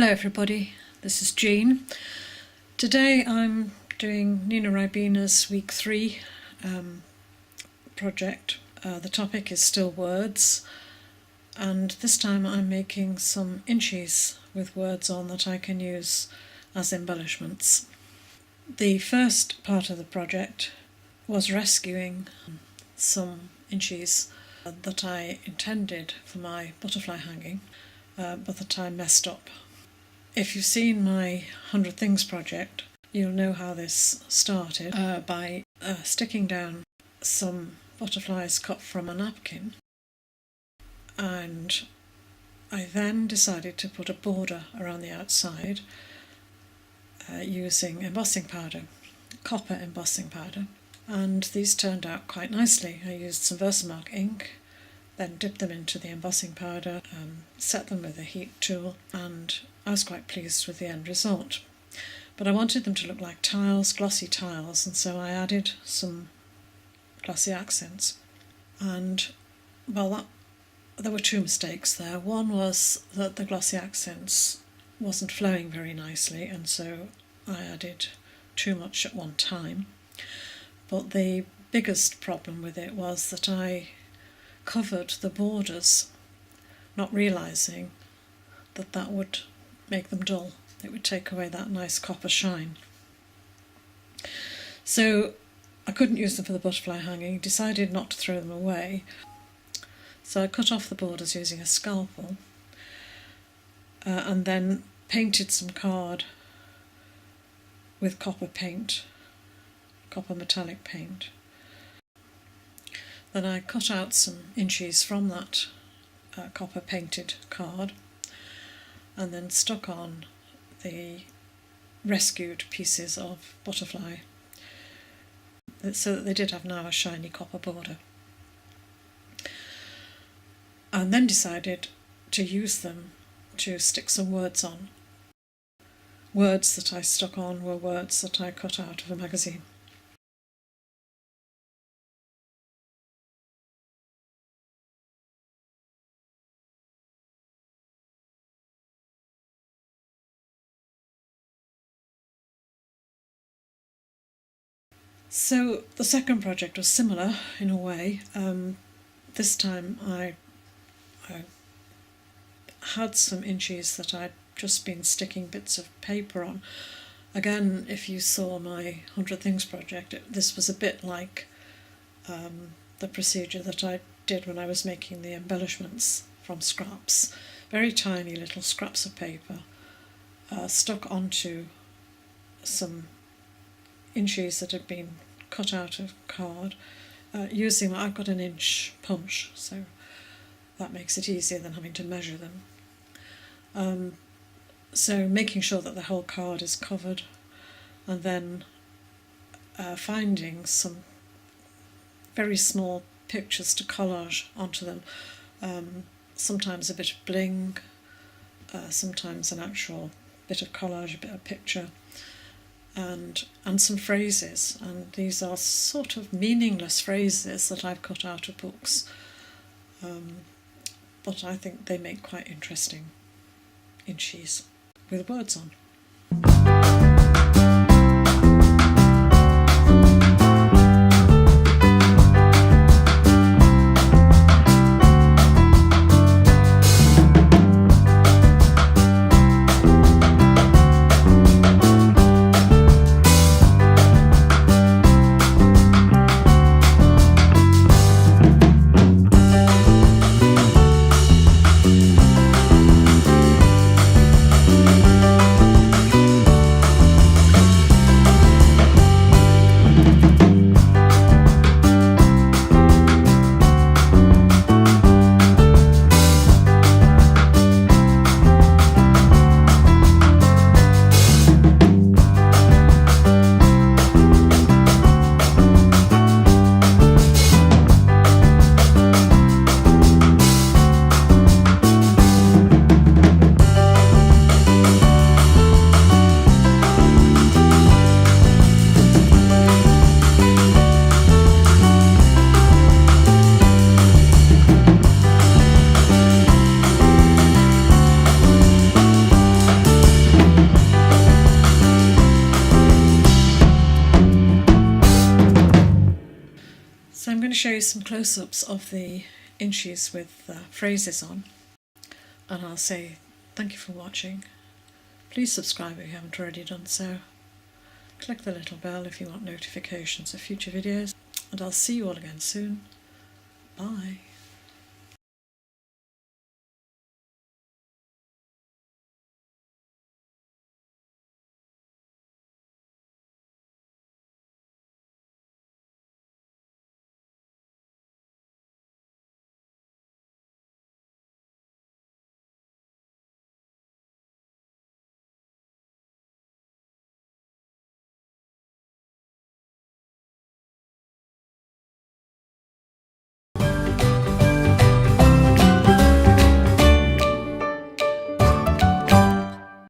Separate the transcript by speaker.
Speaker 1: everybody, this is Jean. Today I'm doing Nina Ribena's week 3 project. The topic is still words, and this time I'm making some inchies with words on that I can use as embellishments. The first part of the project was rescuing some inchies that I intended for my butterfly hanging, but that I messed up. If you've seen my 100 Things project, you'll know how this started by sticking down some butterflies cut from a napkin, and I then decided to put a border around the outside using embossing powder, copper embossing powder, and these turned out quite nicely. I used some Versamark ink, then dipped them into the embossing powder, set them with a heat tool, and I was quite pleased with the end result. But I wanted them to look like tiles, glossy tiles, and so I added some glossy accents. And, well, there were two mistakes there. One was that the glossy accents wasn't flowing very nicely, and so I added too much at one time. But the biggest problem with it was that I covered the borders, not realising that that would make them dull. It would take away that nice copper shine. So I couldn't use them for the butterfly hanging, decided not to throw them away. So I cut off the borders using a scalpel and then painted some card with copper paint, copper metallic paint. Then I cut out some inchies from that copper painted card and then stuck on the rescued pieces of butterfly so that they did have now a shiny copper border. And then decided to use them to stick some words on. Words that I stuck on were words that I cut out of a magazine. So the second project was similar in a way. This time I had some inchies that I'd just been sticking bits of paper on. Again, if you saw my 100 Things project, this was a bit like the procedure that I did when I was making the embellishments from scraps. Very tiny little scraps of paper stuck onto some inchies that had been cut out of card using, I've got an inch punch, so that makes it easier than having to measure them. So making sure that the whole card is covered, and then finding some very small pictures to collage onto them, sometimes a bit of bling, sometimes an actual bit of collage, a bit of picture, and some phrases, and these are sort of meaningless phrases that I've cut out of books, but I think they make quite interesting inchies with words on. So I'm going to show you some close-ups of the Inchies with phrases on, and I'll say thank you for watching. Please subscribe if you haven't already done so. Click the little bell if you want notifications of future videos, and I'll see you all again soon. Bye.